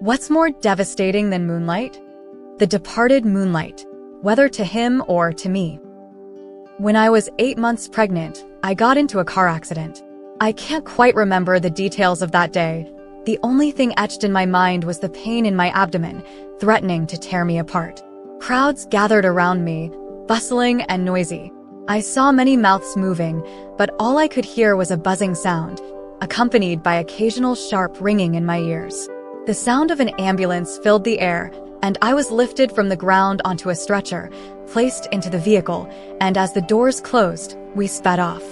What's more devastating than Moonlight? The departed Moonlight, whether to him or to me. When I was 8 months pregnant, I got into a car accident. I can't quite remember the details of that day. The only thing etched in my mind was the pain in my abdomen, threatening to tear me apart. Crowds gathered around me, bustling and noisy. I saw many mouths moving, but all I could hear was a buzzing sound, accompanied by occasional sharp ringing in my ears. The sound of an ambulance filled the air, and I was lifted from the ground onto a stretcher, placed into the vehicle, and as the doors closed, we sped off.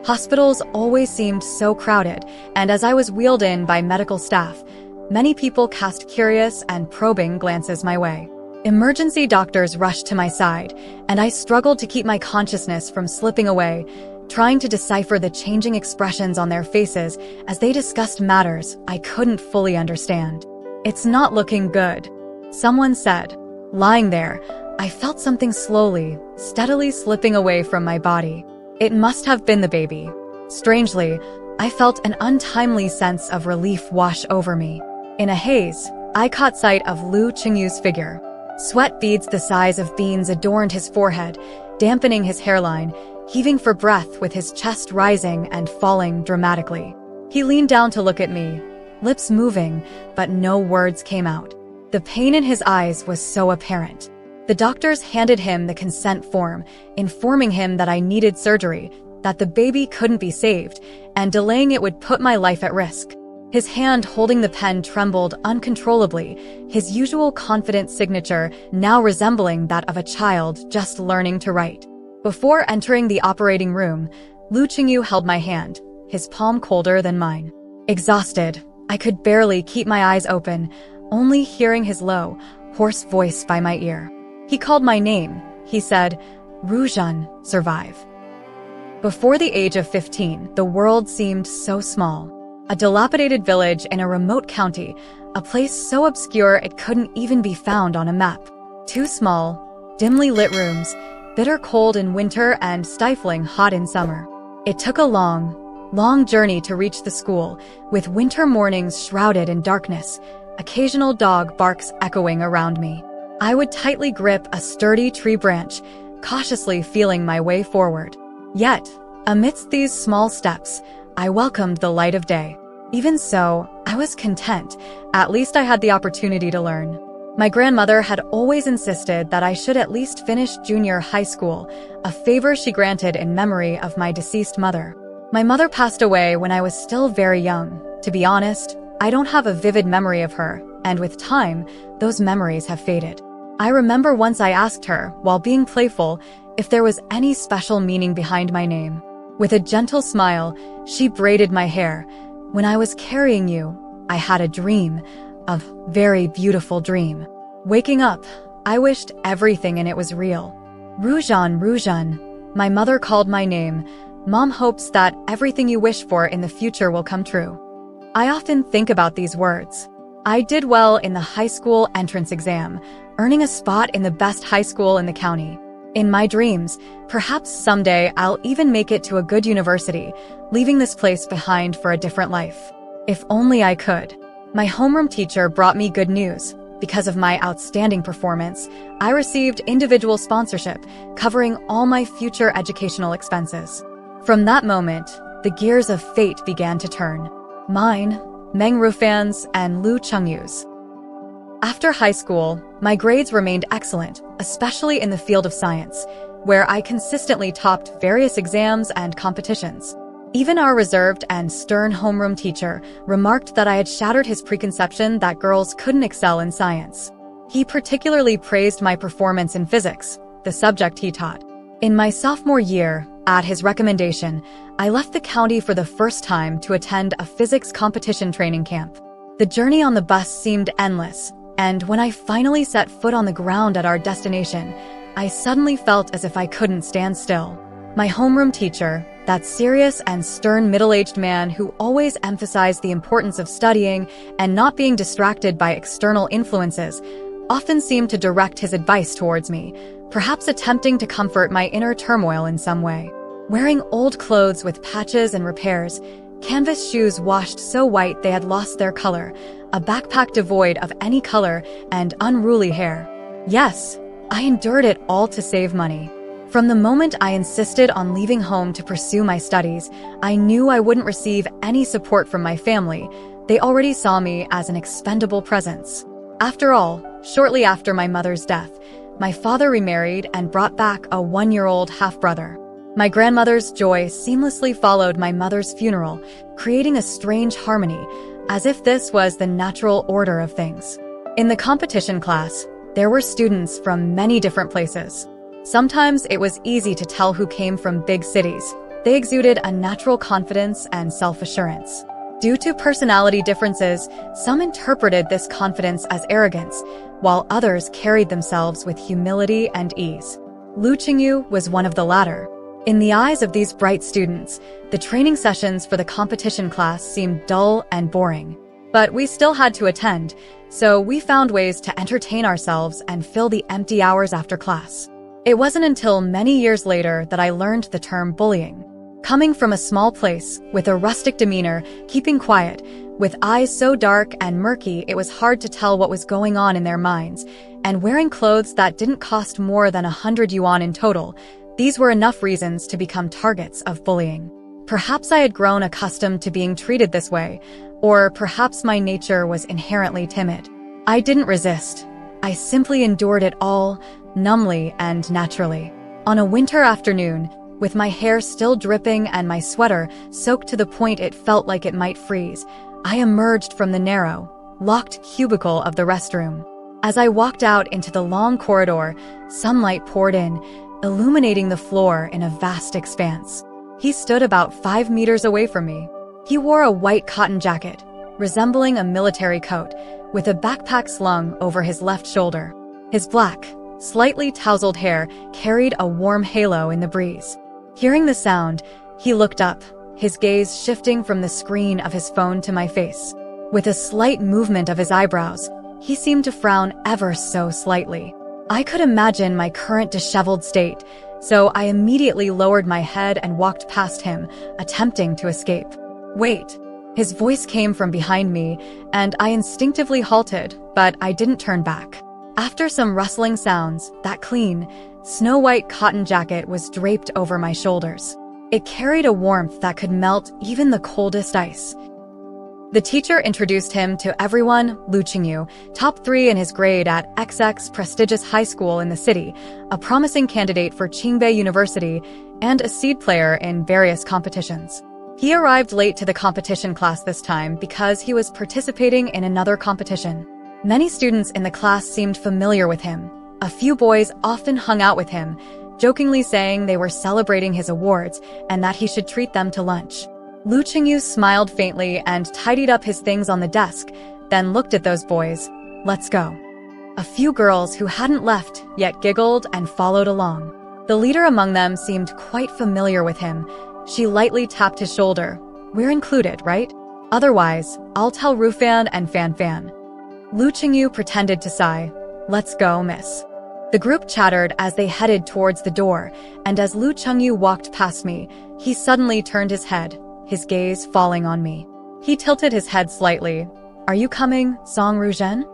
Hospitals always seemed so crowded, and as I was wheeled in by medical staff, many people cast curious and probing glances my way. Emergency doctors rushed to my side, and I struggled to keep my consciousness from slipping away, trying to decipher the changing expressions on their faces as they discussed matters I couldn't fully understand. "It's not looking good," someone said. Lying there, I felt something slowly, steadily slipping away from my body. It must have been the baby. Strangely, I felt an untimely sense of relief wash over me. In a haze, I caught sight of Lu Qingyu's figure. Sweat beads the size of beans adorned his forehead, dampening his hairline, heaving for breath with his chest rising and falling dramatically. He leaned down to look at me, lips moving, but no words came out. The pain in his eyes was so apparent. The doctors handed him the consent form, informing him that I needed surgery, that the baby couldn't be saved, and delaying it would put my life at risk. His hand holding the pen trembled uncontrollably, his usual confident signature now resembling that of a child just learning to write. Before entering the operating room, Lu Qingyu held my hand, his palm colder than mine. Exhausted, I could barely keep my eyes open, only hearing his low, hoarse voice by my ear. He called my name. He said, "Ruzhan, survive." Before the age of 15, the world seemed so small. A dilapidated village in a remote county, a place so obscure it couldn't even be found on a map. 2 small, dimly lit rooms, bitter cold in winter and stifling hot in summer. It took a long, long journey to reach the school, with winter mornings shrouded in darkness, occasional dog barks echoing around me. I would tightly grip a sturdy tree branch, cautiously feeling my way forward. Yet, amidst these small steps, I welcomed the light of day. Even so, I was content. At least I had the opportunity to learn. My grandmother had always insisted that I should at least finish junior high school, a favor she granted in memory of my deceased mother. My mother passed away when I was still very young. To be honest, I don't have a vivid memory of her, and with time, those memories have faded. I remember once I asked her, while being playful, if there was any special meaning behind my name. With a gentle smile, she braided my hair. "When I was carrying you, I had a dream, a very beautiful dream. Waking up, I wished everything in it was real." "Ruzhan, Ruzhan," my mother called my name. "Mom hopes that everything you wish for in the future will come true." I often think about these words. I did well in the high school entrance exam, earning a spot in the best high school in the county. In my dreams, perhaps someday I'll even make it to a good university, leaving this place behind for a different life. If only I could. My homeroom teacher brought me good news. Because of my outstanding performance, I received individual sponsorship, covering all my future educational expenses. From that moment, the gears of fate began to turn. Mine, Meng Rufan's, and Lu Chengyu's. After high school, my grades remained excellent, especially in the field of science, where I consistently topped various exams and competitions. Even our reserved and stern homeroom teacher remarked that I had shattered his preconception that girls couldn't excel in science. He particularly praised my performance in physics, the subject he taught. In my sophomore year, at his recommendation, I left the county for the first time to attend a physics competition training camp. The journey on the bus seemed endless, and when I finally set foot on the ground at our destination, I suddenly felt as if I couldn't stand still. My homeroom teacher, that serious and stern middle-aged man who always emphasized the importance of studying and not being distracted by external influences, often seemed to direct his advice towards me, perhaps attempting to comfort my inner turmoil in some way. Wearing old clothes with patches and repairs, canvas shoes washed so white they had lost their color, a backpack devoid of any color, and unruly hair. Yes, I endured it all to save money. From the moment I insisted on leaving home to pursue my studies, I knew I wouldn't receive any support from my family. They already saw me as an expendable presence. After all, shortly after my mother's death, my father remarried and brought back a 1-year-old half-brother. My grandmother's joy seamlessly followed my mother's funeral, creating a strange harmony, as if this was the natural order of things. In the competition class, there were students from many different places. Sometimes it was easy to tell who came from big cities. They exuded a natural confidence and self-assurance. Due to personality differences, some interpreted this confidence as arrogance, while others carried themselves with humility and ease. Lu Qingyu was one of the latter. In the eyes of these bright students, the training sessions for the competition class seemed dull and boring. But we still had to attend, so we found ways to entertain ourselves and fill the empty hours after class. It wasn't until many years later that I learned the term bullying. Coming from a small place, with a rustic demeanor, keeping quiet, with eyes so dark and murky it was hard to tell what was going on in their minds, and wearing clothes that didn't cost more than 100 yuan in total, these were enough reasons to become targets of bullying. Perhaps I had grown accustomed to being treated this way, or perhaps my nature was inherently timid. I didn't resist. I simply endured it all, numbly and naturally. On a winter afternoon, with my hair still dripping and my sweater soaked to the point it felt like it might freeze, I emerged from the narrow, locked cubicle of the restroom. As I walked out into the long corridor, sunlight poured in, illuminating the floor in a vast expanse. He stood about 5 meters away from me. He wore a white cotton jacket, resembling a military coat, with a backpack slung over his left shoulder. His black, slightly tousled hair carried a warm halo in the breeze. Hearing the sound, he looked up, his gaze shifting from the screen of his phone to my face. With a slight movement of his eyebrows, he seemed to frown ever so slightly. I could imagine my current disheveled state, so I immediately lowered my head and walked past him, attempting to escape. Wait. His voice came from behind me, and I instinctively halted, but I didn't turn back. After some rustling sounds, that clean, snow-white cotton jacket was draped over my shoulders. It carried a warmth that could melt even the coldest ice. The teacher introduced him to everyone, Lu Qingyu, top 3 in his grade at XX prestigious high school in the city, a promising candidate for Qingbei University, and a seed player in various competitions. He arrived late to the competition class this time because he was participating in another competition. Many students in the class seemed familiar with him. A few boys often hung out with him, jokingly saying they were celebrating his awards and that he should treat them to lunch. Lu Qingyu smiled faintly and tidied up his things on the desk, then looked at those boys. Let's go. A few girls who hadn't left yet giggled and followed along. The leader among them seemed quite familiar with him. She lightly tapped his shoulder. We're included, right? Otherwise, I'll tell Rufan and Fanfan. Lu Qingyu pretended to sigh. Let's go, miss. The group chattered as they headed towards the door, and as Lu Qingyu walked past me, he suddenly turned his head, his gaze falling on me. He tilted his head slightly. Are you coming, Song Ruzhen?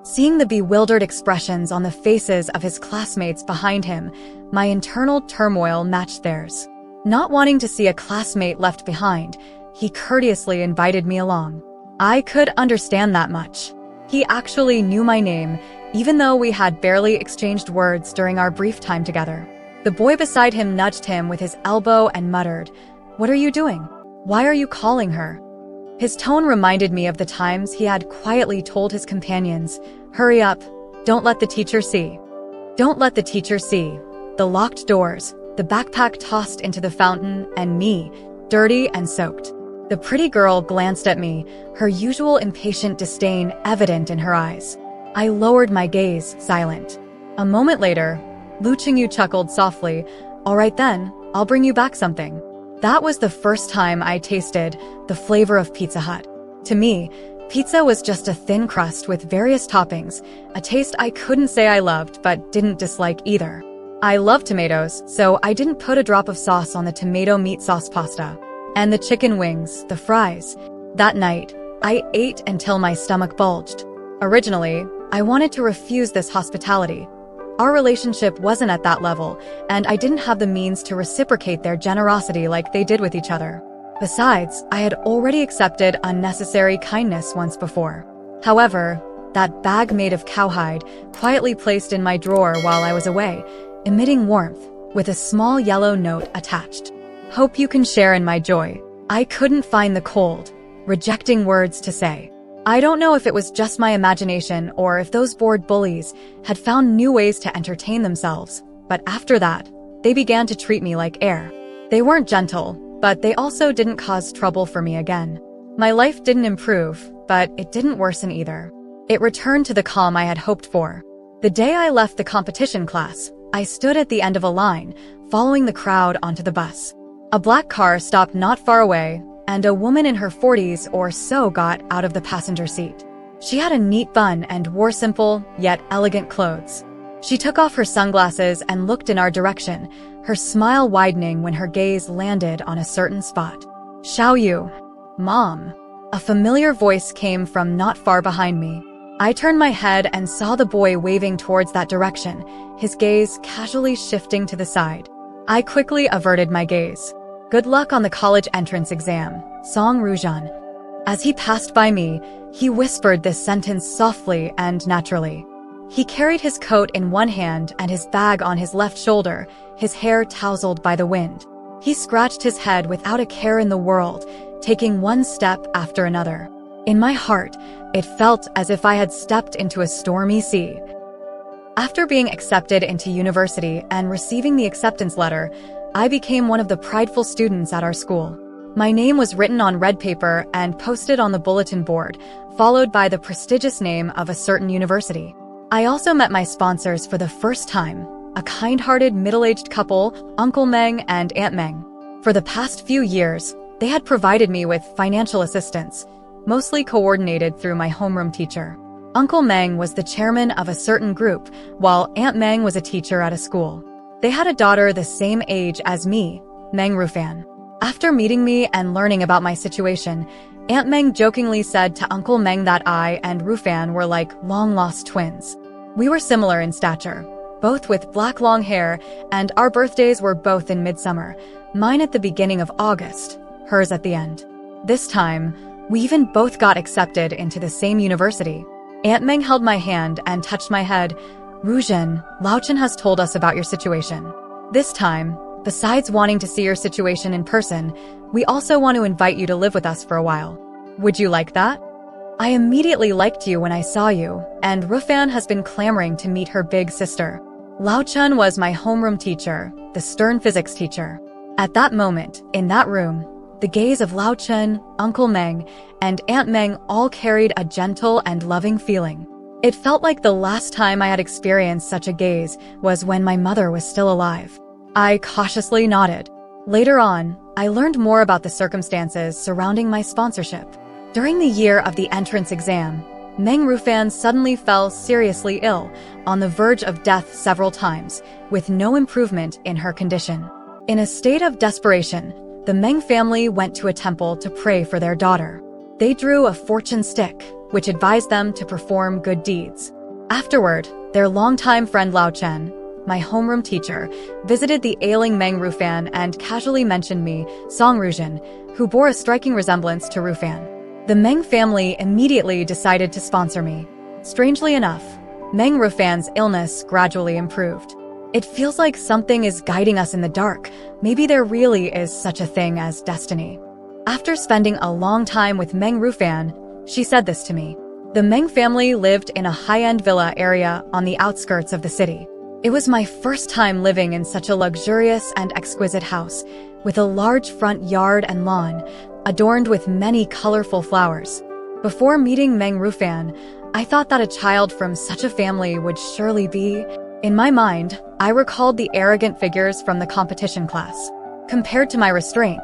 Seeing the bewildered expressions on the faces of his classmates behind him, my internal turmoil matched theirs. Not wanting to see a classmate left behind, he courteously invited me along. I could understand that much. He actually knew my name, even though we had barely exchanged words during our brief time together. The boy beside him nudged him with his elbow and muttered, "What are you doing? Why are you calling her?" His tone reminded me of the times he had quietly told his companions, "Hurry up, don't let the teacher see." Don't let the teacher see. The locked doors, the backpack tossed into the fountain, and me, dirty and soaked. The pretty girl glanced at me, her usual impatient disdain evident in her eyes. I lowered my gaze, silent. A moment later, Lu Qingyu chuckled softly. "All right then, I'll bring you back something." That was the first time I tasted the flavor of Pizza Hut. To me, pizza was just a thin crust with various toppings, a taste I couldn't say I loved but didn't dislike either. I love tomatoes, so I didn't put a drop of sauce on the tomato meat sauce pasta. And the chicken wings, the fries. That night, I ate until my stomach bulged. Originally, I wanted to refuse this hospitality. Our relationship wasn't at that level, and I didn't have the means to reciprocate their generosity like they did with each other. Besides, I had already accepted unnecessary kindness once before. However, that bag made of cowhide, quietly placed in my drawer while I was away, emitting warmth, with a small yellow note attached. Hope you can share in my joy. I couldn't find the cold, rejecting words to say. I don't know if it was just my imagination or if those bored bullies had found new ways to entertain themselves, but after that, they began to treat me like air. They weren't gentle, but they also didn't cause trouble for me again. My life didn't improve, but it didn't worsen either. It returned to the calm I had hoped for. The day I left the competition class, I stood at the end of a line, following the crowd onto the bus. A black car stopped not far away, and a woman in her 40s or so got out of the passenger seat. She had a neat bun and wore simple, yet elegant clothes. She took off her sunglasses and looked in our direction, her smile widening when her gaze landed on a certain spot. Xiaoyu. Mom. A familiar voice came from not far behind me. I turned my head and saw the boy waving towards that direction, his gaze casually shifting to the side. I quickly averted my gaze. Good luck on the college entrance exam, Song Rujan. As he passed by me, he whispered this sentence softly and naturally. He carried his coat in one hand and his bag on his left shoulder, his hair tousled by the wind. He scratched his head without a care in the world, taking one step after another. In my heart, it felt as if I had stepped into a stormy sea. After being accepted into university and receiving the acceptance letter, I became one of the prideful students at our school. My name was written on red paper and posted on the bulletin board, followed by the prestigious name of a certain university. I also met my sponsors for the first time, a kind-hearted middle-aged couple, Uncle Meng and Aunt Meng. For the past few years, they had provided me with financial assistance, mostly coordinated through my homeroom teacher. Uncle Meng was the chairman of a certain group, while Aunt Meng was a teacher at a school. They had a daughter the same age as me, Meng Rufan. After meeting me and learning about my situation, Aunt Meng jokingly said to Uncle Meng that I and Rufan were like long-lost twins. We were similar in stature, both with black long hair, and our birthdays were both in midsummer, mine at the beginning of August, hers at the end. This time, we even both got accepted into the same university. Aunt Meng held my hand and touched my head. Rujan, Laochen has told us about your situation. This time, besides wanting to see your situation in person, we also want to invite you to live with us for a while. Would you like that? I immediately liked you when I saw you, and Rufan has been clamoring to meet her big sister. Laochen was my homeroom teacher, the stern physics teacher. At that moment, in that room, the gaze of Laochen, Uncle Meng, and Aunt Meng all carried a gentle and loving feeling. It felt like the last time I had experienced such a gaze was when my mother was still alive. I cautiously nodded. Later on, I learned more about the circumstances surrounding my sponsorship. During the year of the entrance exam, Meng Rufan suddenly fell seriously ill, on the verge of death several times, with no improvement in her condition. In a state of desperation, the Meng family went to a temple to pray for their daughter. They drew a fortune stick, which advised them to perform good deeds. Afterward, their longtime friend Lao Chen, my homeroom teacher, visited the ailing Meng Rufan and casually mentioned me, Song Rujan, who bore a striking resemblance to Rufan. The Meng family immediately decided to sponsor me. Strangely enough, Meng Rufan's illness gradually improved. It feels like something is guiding us in the dark. Maybe there really is such a thing as destiny. After spending a long time with Meng Rufan, she said this to me. The Meng family lived in a high-end villa area on the outskirts of the city. It was my first time living in such a luxurious and exquisite house, with a large front yard and lawn, adorned with many colorful flowers. Before meeting Meng Rufan, I thought that a child from such a family would surely be. In my mind, I recalled the arrogant figures from the competition class. Compared to my restraint,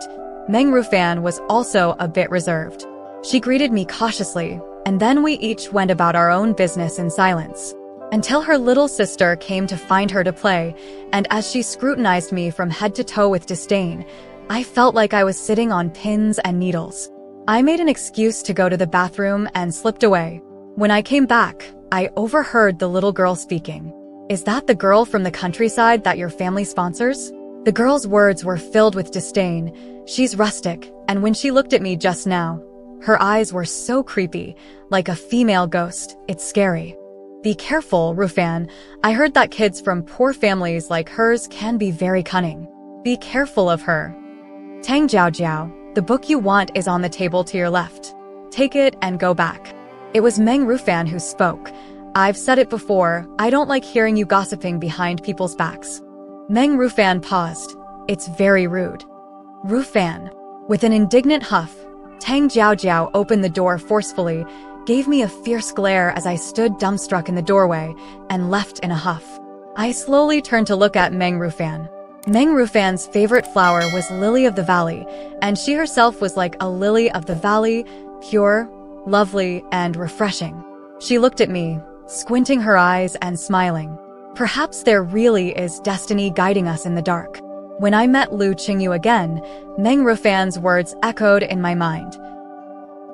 Meng Rufan was also a bit reserved. She greeted me cautiously, and then we each went about our own business in silence. Until her little sister came to find her to play, and as she scrutinized me from head to toe with disdain, I felt like I was sitting on pins and needles. I made an excuse to go to the bathroom and slipped away. When I came back, I overheard the little girl speaking. "Is that the girl from the countryside that your family sponsors?" The girl's words were filled with disdain. "She's rustic, and when she looked at me just now, her eyes were so creepy, like a female ghost. It's scary." "Be careful, Rufan. I heard that kids from poor families like hers can be very cunning. Be careful of her." "Tang Jiao Jiao, the book you want is on the table to your left. Take it and go back." It was Meng Rufan who spoke. "I've said it before, I don't like hearing you gossiping behind people's backs." Meng Rufan paused. "It's very rude." Rufan. With an indignant huff, Tang Jiao Jiao opened the door forcefully, gave me a fierce glare as I stood dumbstruck in the doorway, and left in a huff. I slowly turned to look at Meng Rufan. Meng Rufan's favorite flower was Lily of the Valley, and she herself was like a lily of the valley, pure, lovely, and refreshing. She looked at me, squinting her eyes and smiling. Perhaps there really is destiny guiding us in the dark. When I met Lu Qingyu again, Meng Rufan's words echoed in my mind.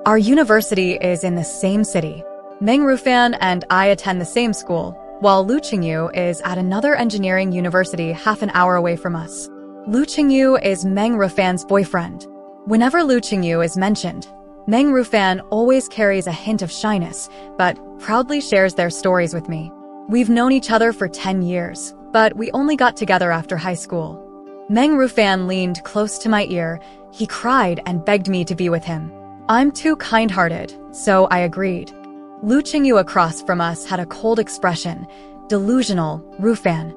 Our university is in the same city. Meng Rufan and I attend the same school, while Lu Qingyu is at another engineering university half an hour away from us. Lu Qingyu is Meng Rufan's boyfriend. Whenever Lu Qingyu is mentioned, Meng Rufan always carries a hint of shyness, but proudly shares their stories with me. We've known each other for 10 years, but we only got together after high school. Meng Rufan leaned close to my ear. He cried and begged me to be with him. I'm too kind-hearted, so I agreed. Lu Qingyu across from us had a cold expression. Delusional, Rufan.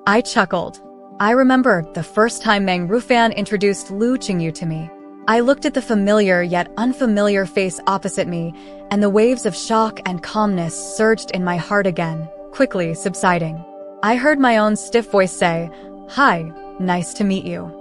I chuckled. I remember the first time Meng Rufan introduced Lu Qingyu to me. I looked at the familiar yet unfamiliar face opposite me, and the waves of shock and calmness surged in my heart again, quickly subsiding. I heard my own stiff voice say, "Hi, nice to meet you."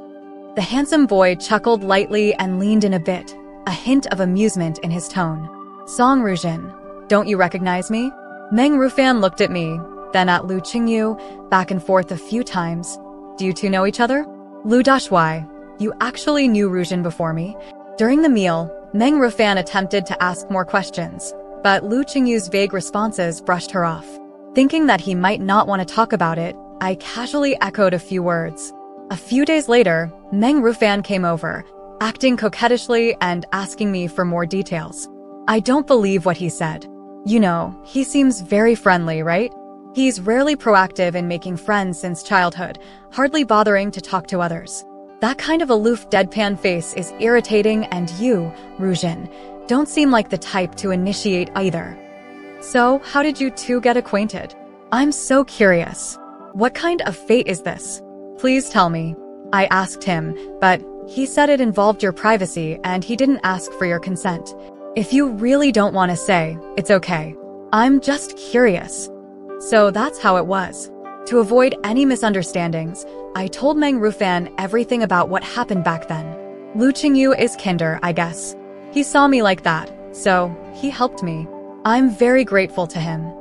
The handsome boy chuckled lightly and leaned in a bit, a hint of amusement in his tone. "Song Rujin, don't you recognize me?" Meng Rufan looked at me, then at Lu Qingyu, back and forth a few times. "Do you two know each other?" Lu Dashuai, you actually knew Rujin before me. During the meal, Meng Rufan attempted to ask more questions, but Lu Qingyu's vague responses brushed her off. Thinking that he might not want to talk about it, I casually echoed a few words. A few days later, Meng Rufan came over, acting coquettishly and asking me for more details. I don't believe what he said. You know, he seems very friendly, right? He's rarely proactive in making friends since childhood, hardly bothering to talk to others. That kind of aloof deadpan face is irritating, and you, Rujin, don't seem like the type to initiate either. So, how did you two get acquainted? I'm so curious. What kind of fate is this? Please tell me. I asked him, but he said it involved your privacy and he didn't ask for your consent. If you really don't want to say, it's okay. I'm just curious. So that's how it was. To avoid any misunderstandings, I told Meng Rufan everything about what happened back then. Lu Qingyu is kinder, I guess. He saw me like that, so he helped me. I'm very grateful to him.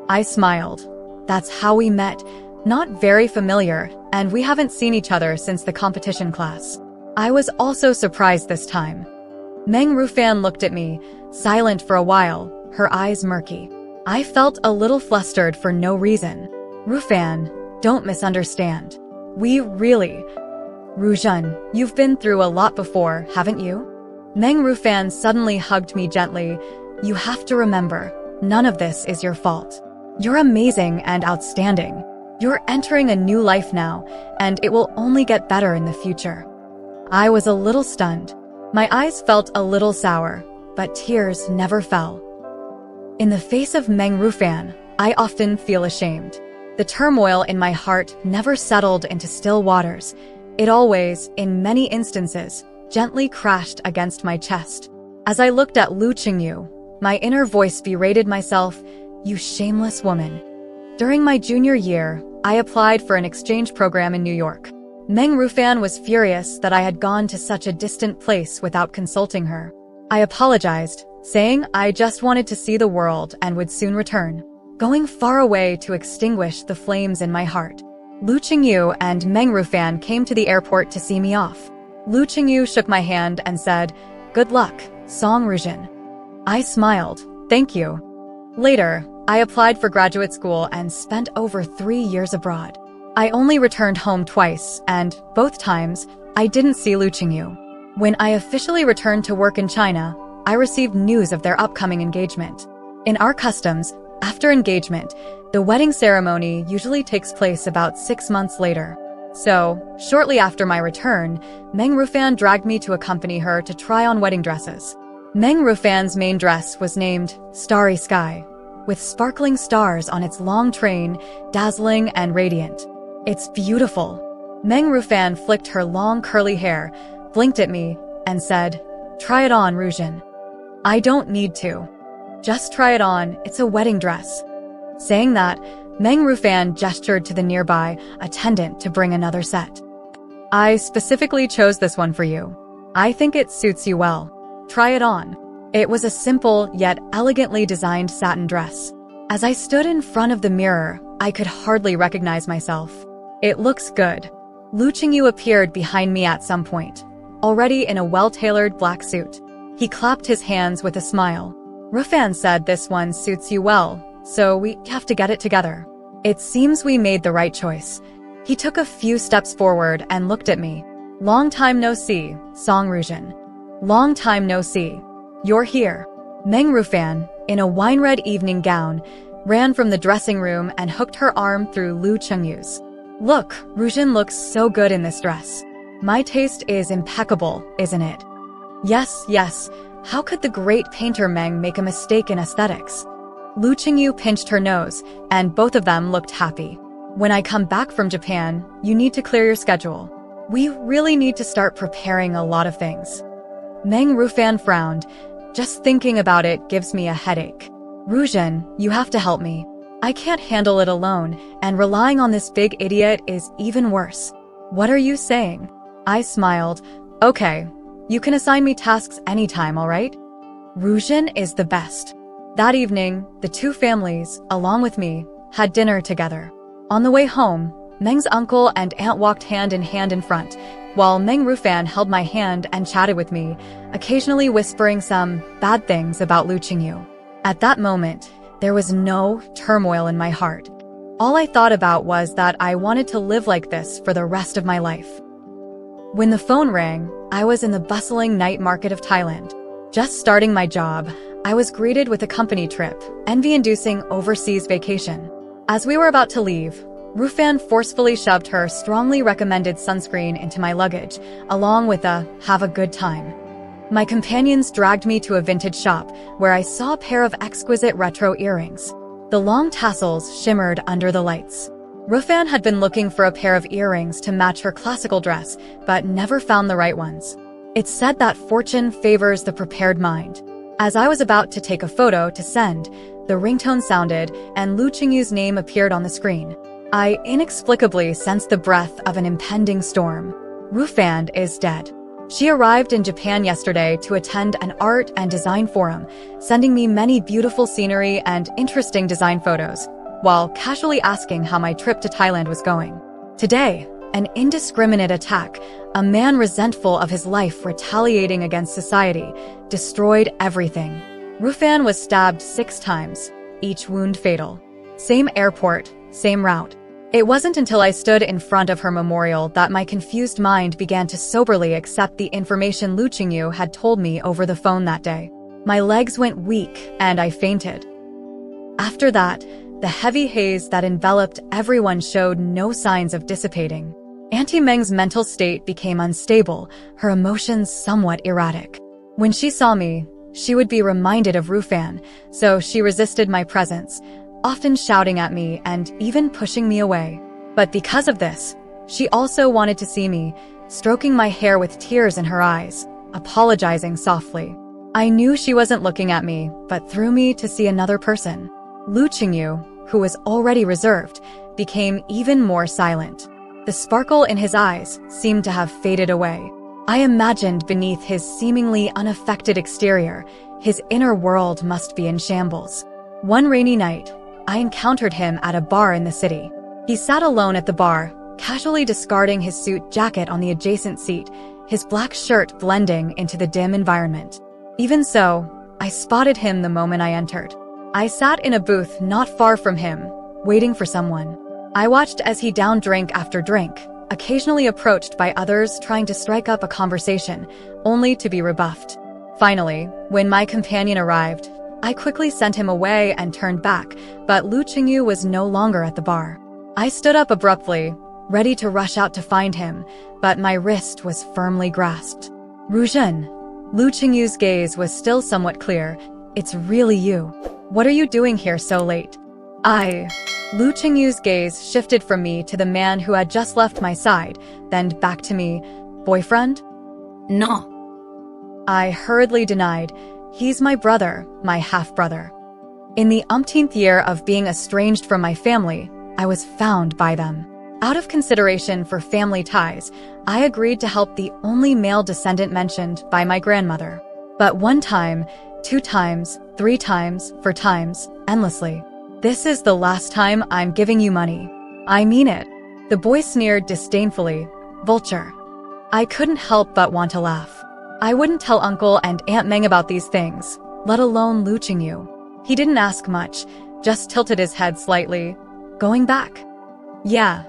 I smiled. That's how we met. Not very familiar, and we haven't seen each other since the competition class. I was also surprised this time. Meng Rufan looked at me, silent for a while, her eyes murky. I felt a little flustered for no reason. Rufan, don't misunderstand. We really... Rujun, you've been through a lot before, haven't you? Meng Rufan suddenly hugged me gently. You have to remember, none of this is your fault. You're amazing and outstanding. You're entering a new life now, and it will only get better in the future. I was a little stunned. My eyes felt a little sour, but tears never fell. In the face of Meng Rufan, I often feel ashamed. The turmoil in my heart never settled into still waters. It always, in many instances, gently crashed against my chest. As I looked at Lu Qingyu, my inner voice berated myself, you shameless woman. During my junior year, I applied for an exchange program in New York. Meng Rufan was furious that I had gone to such a distant place without consulting her. I apologized, saying I just wanted to see the world and would soon return, going far away to extinguish the flames in my heart. Lu Qingyu and Meng Rufan came to the airport to see me off. Lu Qingyu shook my hand and said, "Good luck, Song Ruzhen." I smiled, "Thank you." Later, I applied for graduate school and spent over 3 years abroad. I only returned home twice, and both times, I didn't see Lu Qingyu. When I officially returned to work in China, I received news of their upcoming engagement. In our customs, after engagement, the wedding ceremony usually takes place about 6 months later. So, shortly after my return, Meng Rufan dragged me to accompany her to try on wedding dresses. Meng Rufan's main dress was named Starry Sky, with sparkling stars on its long train, dazzling and radiant. "It's beautiful." Meng Rufan flicked her long curly hair, blinked at me, and said, "Try it on, Ruzhen." "I don't need to. Just try it on, it's a wedding dress." Saying that, Meng Rufan gestured to the nearby attendant to bring another set. "I specifically chose this one for you. I think it suits you well. Try it on." It was a simple yet elegantly designed satin dress. As I stood in front of the mirror, I could hardly recognize myself. "It looks good." Lu Qingyu appeared behind me at some point, already in a well-tailored black suit. He clapped his hands with a smile. "Rufan said this one suits you well, so we have to get it together. It seems we made the right choice." He took a few steps forward and looked at me. "Long time no see, Song Ruzhen. Long time no see. You're here." Meng Rufan, in a wine-red evening gown, ran from the dressing room and hooked her arm through Lu Qingyu's. "Look, Ruzhen looks so good in this dress. My taste is impeccable, isn't it?" "Yes, yes. How could the great painter Meng make a mistake in aesthetics?" Lu Qingyu pinched her nose, and both of them looked happy. "When I come back from Japan, you need to clear your schedule. We really need to start preparing a lot of things." Meng Rufan frowned. "Just thinking about it gives me a headache." "Ruzhen, you have to help me. I can't handle it alone, and relying on this big idiot is even worse." "What are you saying?" I smiled. "Okay, you can assign me tasks anytime, all right?" Ruzhen is the best. That evening, the two families, along with me, had dinner together. On the way home, Meng's uncle and aunt walked hand in hand in front, while Meng Rufan held my hand and chatted with me, occasionally whispering some bad things about Lu Qingyu. At that moment, there was no turmoil in my heart. All I thought about was that I wanted to live like this for the rest of my life. When the phone rang, I was in the bustling night market of Thailand. Just starting my job, I was greeted with a company trip, envy-inducing overseas vacation. As we were about to leave, Rufan forcefully shoved her strongly recommended sunscreen into my luggage, along with a "have a good time." My companions dragged me to a vintage shop, where I saw a pair of exquisite retro earrings. The long tassels shimmered under the lights. Rufan had been looking for a pair of earrings to match her classical dress, but never found the right ones. It's said that fortune favors the prepared mind. As I was about to take a photo to send, the ringtone sounded and Lu Qingyu's name appeared on the screen. I inexplicably sensed the breath of an impending storm. Rufan is dead. She arrived in Japan yesterday to attend an art and design forum, sending me many beautiful scenery and interesting design photos, while casually asking how my trip to Thailand was going. Today, an indiscriminate attack, a man resentful of his life retaliating against society, destroyed everything. Rufan was stabbed 6 times, each wound fatal. Same airport, same route. It wasn't until I stood in front of her memorial that my confused mind began to soberly accept the information Lu Qingyu had told me over the phone that day. My legs went weak and I fainted. After that, the heavy haze that enveloped everyone showed no signs of dissipating. Auntie Meng's mental state became unstable, her emotions somewhat erratic. When she saw me, she would be reminded of Rufan, so she resisted my presence, often shouting at me and even pushing me away. But because of this, she also wanted to see me, stroking my hair with tears in her eyes, apologizing softly. I knew she wasn't looking at me, but through me to see another person. Lu Qingyu, who was already reserved, became even more silent. The sparkle in his eyes seemed to have faded away. I imagined beneath his seemingly unaffected exterior, his inner world must be in shambles. One rainy night, I encountered him at a bar in the city. He sat alone at the bar, casually discarding his suit jacket on the adjacent seat, his black shirt blending into the dim environment. Even so, I spotted him the moment I entered. I sat in a booth not far from him, waiting for someone. I watched as he downed drink after drink, occasionally approached by others trying to strike up a conversation, only to be rebuffed. Finally, when my companion arrived, I quickly sent him away and turned back, but Lu Qingyu was no longer at the bar. I stood up abruptly, ready to rush out to find him, but my wrist was firmly grasped. Ruzhen. Lu Qingyu's gaze was still somewhat clear. It's really you. What are you doing here so late? Lu Qingyu's gaze shifted from me to the man who had just left my side, then back to me. Boyfriend? No. I hurriedly denied. He's my brother, my half-brother. In the umpteenth year of being estranged from my family, I was found by them. Out of consideration for family ties, I agreed to help the only male descendant mentioned by my grandmother. But 1 time, 2 times, 3 times, 4 times, endlessly. This is the last time I'm giving you money. I mean it. The boy sneered disdainfully. Vulture. I couldn't help but want to laugh. I wouldn't tell Uncle and Aunt Meng about these things, let alone Lu Qingyu. He didn't ask much, just tilted his head slightly. Going back? Yeah.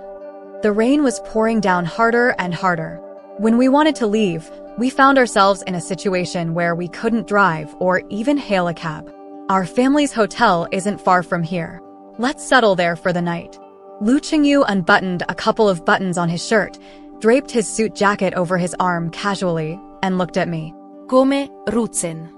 The rain was pouring down harder and harder. When we wanted to leave, we found ourselves in a situation where we couldn't drive or even hail a cab. Our family's hotel isn't far from here. Let's settle there for the night. Lu Qingyu unbuttoned a couple of buttons on his shirt, draped his suit jacket over his arm casually, and looked at me. Come Rutzen.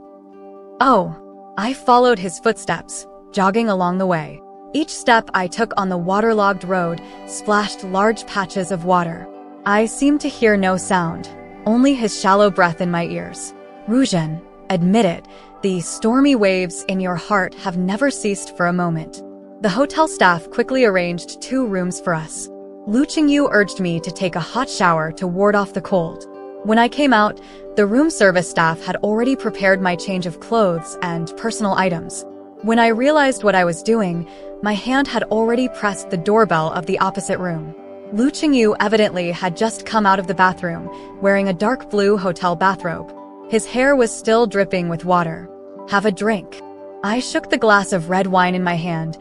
Oh. I followed his footsteps, jogging along the way. Each step I took on the waterlogged road splashed large patches of water. I seemed to hear no sound, only his shallow breath in my ears. Ruzhen, admit it, the stormy waves in your heart have never ceased for a moment. The hotel staff quickly arranged 2 rooms for us. Lu Qingyu urged me to take a hot shower to ward off the cold. When I came out, the room service staff had already prepared my change of clothes and personal items. When I realized what I was doing, my hand had already pressed the doorbell of the opposite room. Lu Qingyu evidently had just come out of the bathroom, wearing a dark blue hotel bathrobe. His hair was still dripping with water. Have a drink. I shook the glass of red wine in my hand.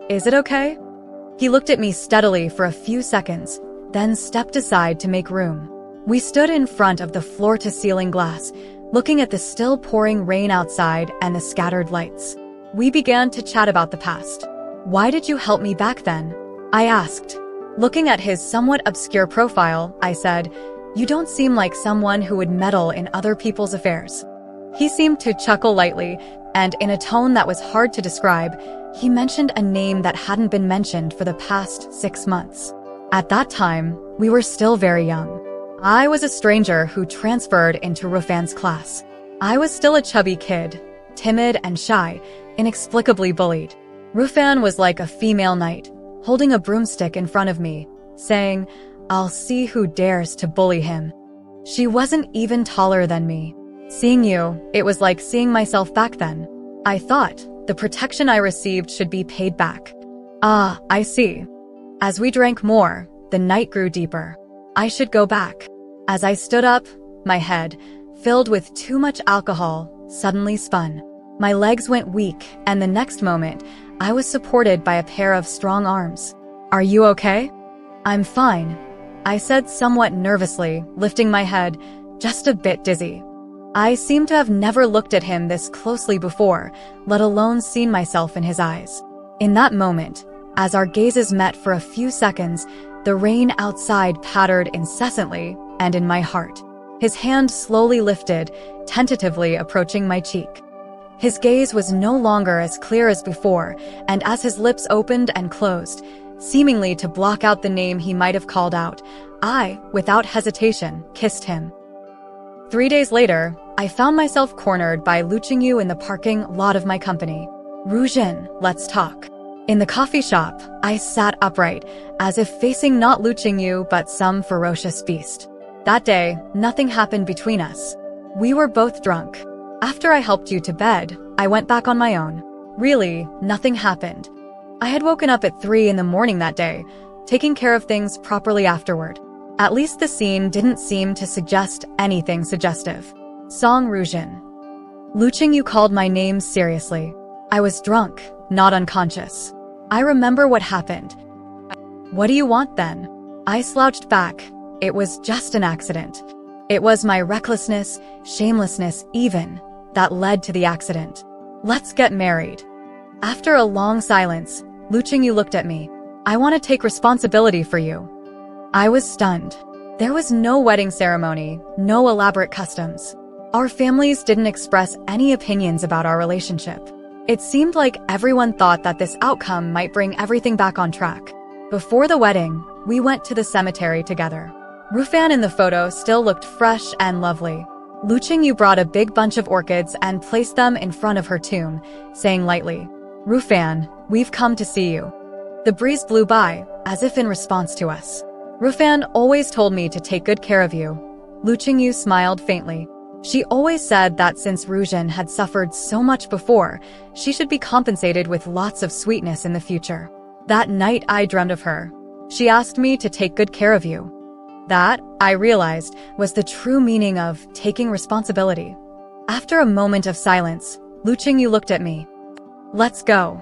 Is it okay? He looked at me steadily for a few seconds, then stepped aside to make room. We stood in front of the floor-to-ceiling glass, looking at the still pouring rain outside and the scattered lights. We began to chat about the past. Why did you help me back then? I asked. Looking at his somewhat obscure profile, I said, you don't seem like someone who would meddle in other people's affairs. He seemed to chuckle lightly, and in a tone that was hard to describe, he mentioned a name that hadn't been mentioned for the past 6 months. At that time, we were still very young. I was a stranger who transferred into Rufan's class. I was still a chubby kid, timid and shy, inexplicably bullied. Rufan was like a female knight, holding a broomstick in front of me, saying, I'll see who dares to bully him. She wasn't even taller than me. Seeing you, it was like seeing myself back then. I thought the protection I received should be paid back. Ah, I see. As we drank more, the night grew deeper. I should go back. As I stood up, my head, filled with too much alcohol, suddenly spun. My legs went weak, and the next moment, I was supported by a pair of strong arms. Are you okay? I'm fine, I said somewhat nervously, lifting my head, just a bit dizzy. I seemed to have never looked at him this closely before, let alone seen myself in his eyes. In that moment, as our gazes met for a few seconds, the rain outside pattered incessantly, and in my heart. His hand slowly lifted, tentatively approaching my cheek. His gaze was no longer as clear as before, and as his lips opened and closed, seemingly to block out the name he might have called out, I, without hesitation, kissed him. 3 days later, I found myself cornered by Lu Qingyu in the parking lot of my company. Ruzhen, let's talk. In the coffee shop, I sat upright, as if facing not Lu Qingyu but some ferocious beast. That day, nothing happened between us. We were both drunk. After I helped you to bed, I went back on my own. Really, nothing happened. I had woken up at 3 in the morning that day, taking care of things properly afterward. At least the scene didn't seem to suggest anything suggestive. Song Ruzhen. Luqing, you called my name seriously. I was drunk, not unconscious. I remember what happened. What do you want then? I slouched back. It was just an accident. It was my recklessness, shamelessness even, that led to the accident. Let's get married. After a long silence, Luqing, you looked at me. I want to take responsibility for you. I was stunned. There was no wedding ceremony, no elaborate customs. Our families didn't express any opinions about our relationship. It seemed like everyone thought that this outcome might bring everything back on track. Before the wedding, we went to the cemetery together. Rufan in the photo still looked fresh and lovely. Luqing, you brought a big bunch of orchids and placed them in front of her tomb, saying lightly, Rufan, we've come to see you. The breeze blew by, as if in response to us. Rufan always told me to take good care of you. Luqing, you smiled faintly. She always said that since Ruzhen had suffered so much before, she should be compensated with lots of sweetness in the future. That night I dreamed of her. She asked me to take good care of you. That, I realized, was the true meaning of taking responsibility. After a moment of silence, Luqing, you looked at me. Let's go.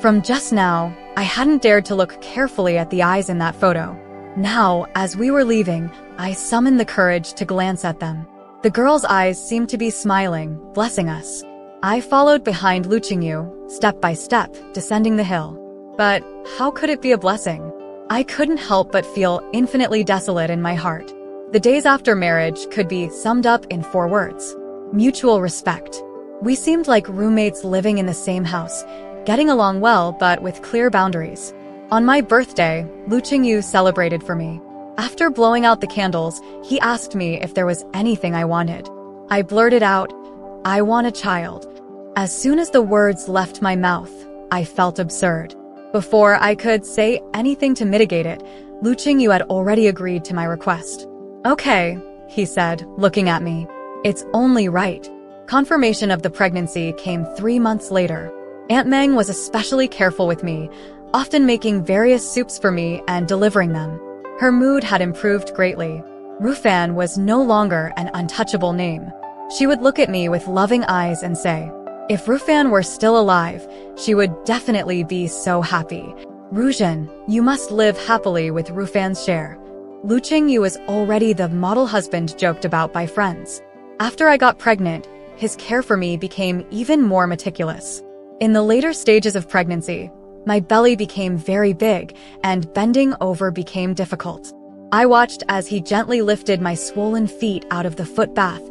From just now, I hadn't dared to look carefully at the eyes in that photo. Now, as we were leaving, I summoned the courage to glance at them. The girl's eyes seemed to be smiling, blessing us. I followed behind Luqing, you, step by step, descending the hill. But how could it be a blessing? I couldn't help but feel infinitely desolate in my heart. The days after marriage could be summed up in 4 words. Mutual respect. We seemed like roommates living in the same house, getting along well but with clear boundaries. On my birthday, Luqing, you celebrated for me. After blowing out the candles, he asked me if there was anything I wanted. I blurted out, I want a child. As soon as the words left my mouth, I felt absurd. Before I could say anything to mitigate it, Luqing, you had already agreed to my request. Okay, he said, looking at me. It's only right. Confirmation of the pregnancy came 3 months later. Aunt Meng was especially careful with me, often making various soups for me and delivering them. Her mood had improved greatly. Rufan was no longer an untouchable name. She would look at me with loving eyes and say, if Rufan were still alive, she would definitely be so happy. Ruzhen, you must live happily with Rufan's share. Luqing, you was already the model husband joked about by friends. After I got pregnant, his care for me became even more meticulous. In the later stages of pregnancy, my belly became very big and bending over became difficult. I watched as he gently lifted my swollen feet out of the foot bath,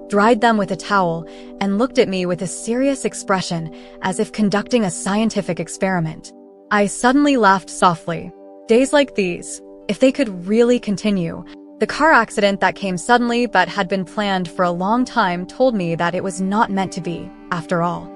dried them with a towel, and looked at me with a serious expression as if conducting a scientific experiment. I suddenly laughed softly. Days like these, if they could really continue. The car accident that came suddenly but had been planned for a long time told me that it was not meant to be, after all.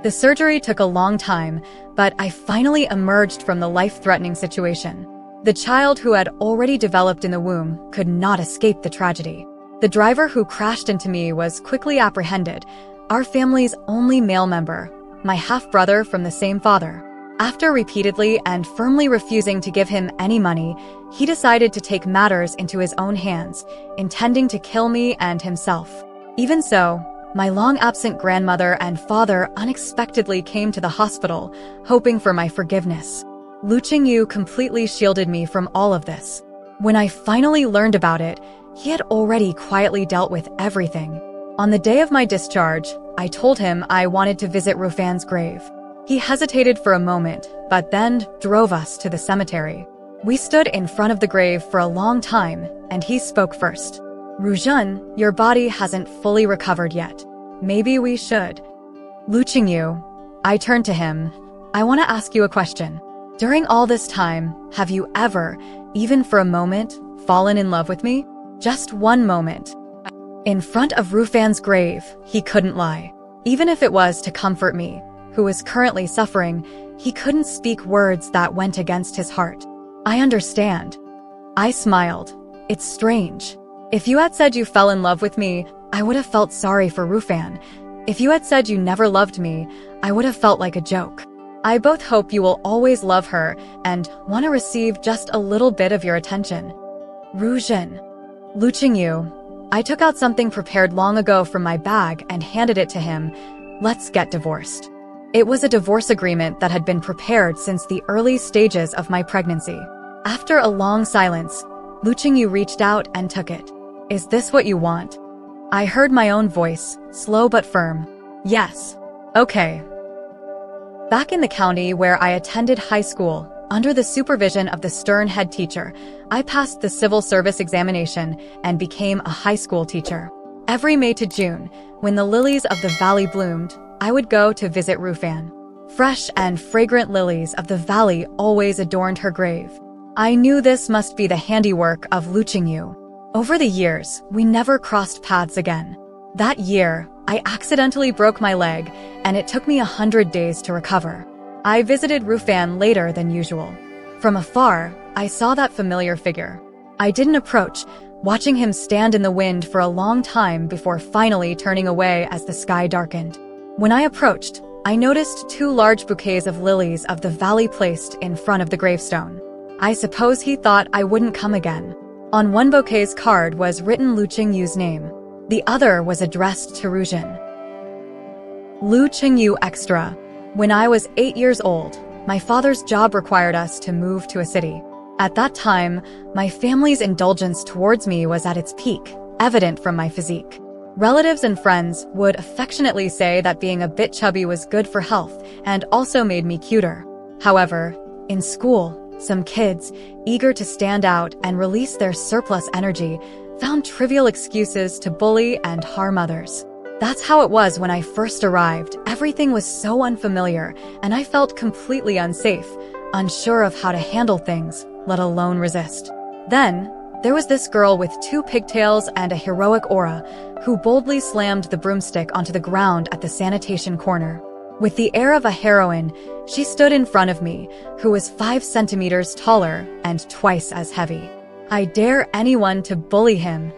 The surgery took a long time, but I finally emerged from the life-threatening situation. The child who had already developed in the womb could not escape the tragedy. The driver who crashed into me was quickly apprehended, our family's only male member, my half-brother from the same father. After repeatedly and firmly refusing to give him any money, he decided to take matters into his own hands, intending to kill me and himself. Even so, my long-absent grandmother and father unexpectedly came to the hospital, hoping for my forgiveness. Luqing, you completely shielded me from all of this. When I finally learned about it, he had already quietly dealt with everything. On the day of my discharge, I told him I wanted to visit Rufan's grave. He hesitated for a moment, but then drove us to the cemetery. We stood in front of the grave for a long time, and he spoke first. Ruzhen, your body hasn't fully recovered yet. Maybe we should. Luqing, you. I turned to him. I want to ask you a question. During all this time, have you ever, even for a moment, fallen in love with me? Just one moment. In front of Rufan's grave, he couldn't lie. Even if it was to comfort me, who was currently suffering, he couldn't speak words that went against his heart. I understand. I smiled. It's strange. If you had said you fell in love with me, I would have felt sorry for Rufan. If you had said you never loved me, I would have felt like a joke. I both hope you will always love her and want to receive just a little bit of your attention. Ruzhen. Lu Qingyu. I took out something prepared long ago from my bag and handed it to him. Let's get divorced. It was a divorce agreement that had been prepared since the early stages of my pregnancy. After a long silence, Lu Qingyu reached out and took it. Is this what you want? I heard my own voice, slow but firm. Yes. Okay. Back in the county where I attended high school, under the supervision of the stern head teacher, I passed the civil service examination and became a high school teacher. Every May to June, when the lilies of the valley bloomed, I would go to visit Rufan. Fresh and fragrant lilies of the valley always adorned her grave. I knew this must be the handiwork of Lu Qingyu. Over the years, we never crossed paths again. That year, I accidentally broke my leg, and it took me 100 days to recover. I visited Rufan later than usual. From afar, I saw that familiar figure. I didn't approach, watching him stand in the wind for a long time before finally turning away as the sky darkened. When I approached, I noticed 2 large bouquets of lilies of the valley placed in front of the gravestone. I suppose he thought I wouldn't come again. On one bouquet's card was written Lu Qingyu's name. The other was addressed to Ruzhen. Lu Qingyu Extra. When I was 8 years old, my father's job required us to move to a city. At that time, my family's indulgence towards me was at its peak, evident from my physique. Relatives and friends would affectionately say that being a bit chubby was good for health and also made me cuter. However, in school, some kids, eager to stand out and release their surplus energy, found trivial excuses to bully and harm others. That's how it was when I first arrived. Everything was so unfamiliar, and I felt completely unsafe, unsure of how to handle things, let alone resist. Then, there was this girl with 2 pigtails and a heroic aura, who boldly slammed the broomstick onto the ground at the sanitation corner. With the air of a heroine, she stood in front of me, who was 5 centimeters taller and twice as heavy. I dare anyone to bully him.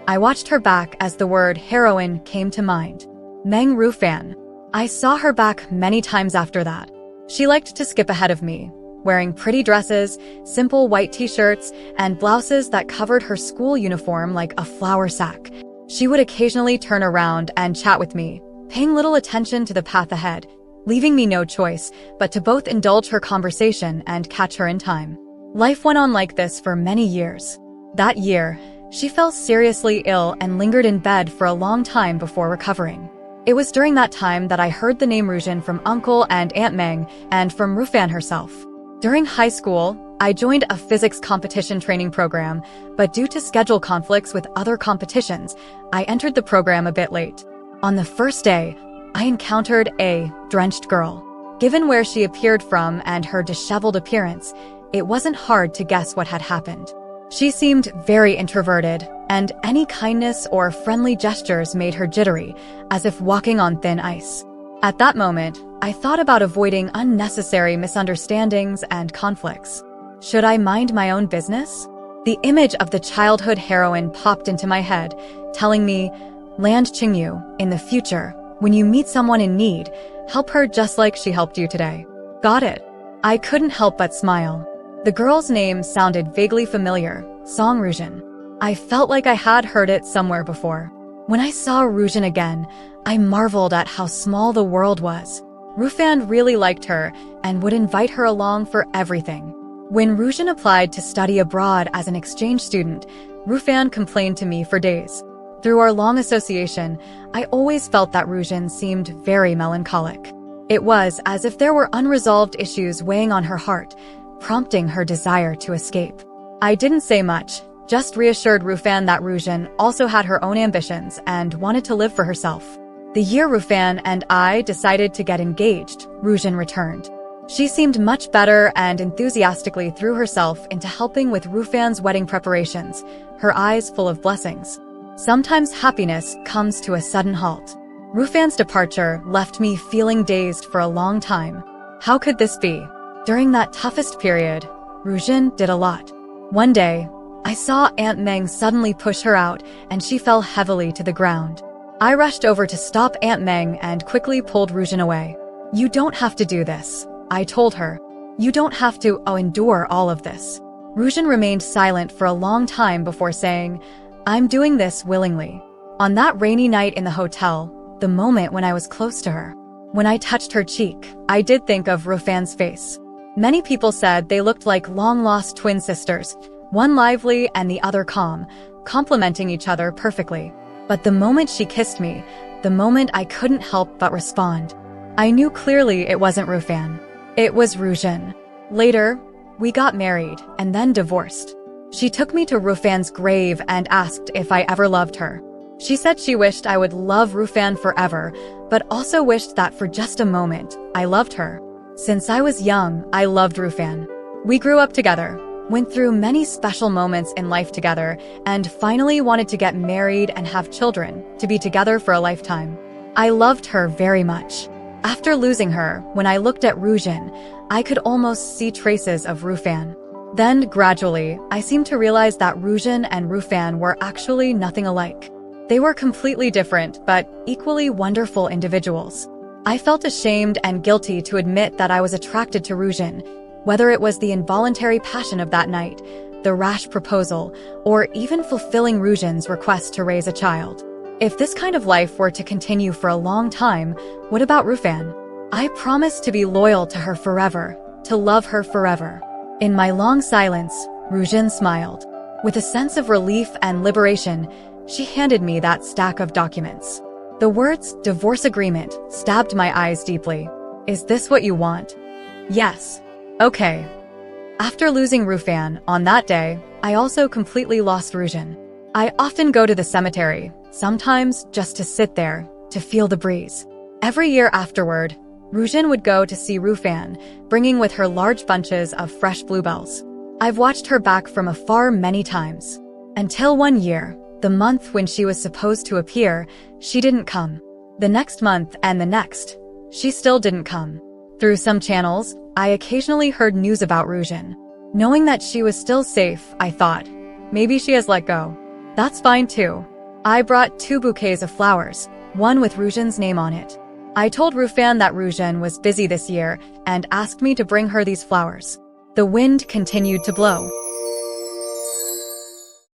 I watched her back as the word heroine came to mind. Meng Rufan. I saw her back many times after that. She liked to skip ahead of me, wearing pretty dresses, simple white t-shirts, and blouses that covered her school uniform like a flour sack. She would occasionally turn around and chat with me, paying little attention to the path ahead, leaving me no choice but to both indulge her conversation and catch her in time. Life went on like this for many years. That year, she fell seriously ill and lingered in bed for a long time before recovering. It was during that time that I heard the name Ruzhen from Uncle and Aunt Meng and from Rufan herself. During high school, I joined a physics competition training program, but due to schedule conflicts with other competitions, I entered the program a bit late. On the first day, I encountered a drenched girl. Given where she appeared from and her disheveled appearance, it wasn't hard to guess what had happened. She seemed very introverted, and any kindness or friendly gestures made her jittery, as if walking on thin ice. At that moment, I thought about avoiding unnecessary misunderstandings and conflicts. Should I mind my own business? The image of the childhood heroine popped into my head, telling me, Lan Qingyu, in the future, when you meet someone in need, help her just like she helped you today. Got it. I couldn't help but smile. The girl's name sounded vaguely familiar, Song Ruzhen. I felt like I had heard it somewhere before. When I saw Ruzhen again, I marveled at how small the world was. Rufan really liked her and would invite her along for everything. When Ruzhen applied to study abroad as an exchange student, Rufan complained to me for days. Through our long association, I always felt that Ruzhen seemed very melancholic. It was as if there were unresolved issues weighing on her heart, prompting her desire to escape. I didn't say much, just reassured Rufan that Ruzhen also had her own ambitions and wanted to live for herself. The year Rufan and I decided to get engaged, Ruzhen returned. She seemed much better and enthusiastically threw herself into helping with Rufan's wedding preparations, her eyes full of blessings. Sometimes happiness comes to a sudden halt. Rufan's departure left me feeling dazed for a long time. How could this be? During that toughest period, Ruzhen did a lot. One day, I saw Aunt Meng suddenly push her out and she fell heavily to the ground. I rushed over to stop Aunt Meng and quickly pulled Ruzhen away. You don't have to do this, I told her. You don't have to endure all of this. Ruzhen remained silent for a long time before saying, "I'm doing this willingly." On that rainy night in the hotel, the moment when I was close to her, when I touched her cheek, I did think of Rufan's face. Many people said they looked like long-lost twin sisters, one lively and the other calm, complementing each other perfectly. But the moment she kissed me, the moment I couldn't help but respond, I knew clearly it wasn't Rufan. It was Ruzhen. Later, we got married and then divorced. She took me to Rufan's grave and asked if I ever loved her. She said she wished I would love Rufan forever, but also wished that for just a moment, I loved her. Since I was young, I loved Rufan. We grew up together, went through many special moments in life together, and finally wanted to get married and have children, to be together for a lifetime. I loved her very much. After losing her, when I looked at Ruzhen, I could almost see traces of Rufan. Then, gradually, I seemed to realize that Ruzhen and Rufan were actually nothing alike. They were completely different, but equally wonderful individuals. I felt ashamed and guilty to admit that I was attracted to Ruzhen, whether it was the involuntary passion of that night, the rash proposal, or even fulfilling Ruzhen's request to raise a child. If this kind of life were to continue for a long time, what about Rufan? I promised to be loyal to her forever, to love her forever. In my long silence, Ruzhen smiled. With a sense of relief and liberation, she handed me that stack of documents. The words divorce agreement stabbed my eyes deeply. Is this what you want? Yes. Okay. After losing Rufan on that day, I also completely lost Ruzhen. I often go to the cemetery, sometimes just to sit there, to feel the breeze. Every year afterward, Ruzhen would go to see Rufan, bringing with her large bunches of fresh bluebells. I've watched her back from afar many times. Until one year, the month when she was supposed to appear, she didn't come. The next month and the next, she still didn't come. Through some channels, I occasionally heard news about Ruzhen. Knowing that she was still safe, I thought, maybe she has let go. That's fine too. I brought 2 bouquets of flowers, one with Ruzhen's name on it. I told Rufan that Ruzhen was busy this year and asked me to bring her these flowers. The wind continued to blow.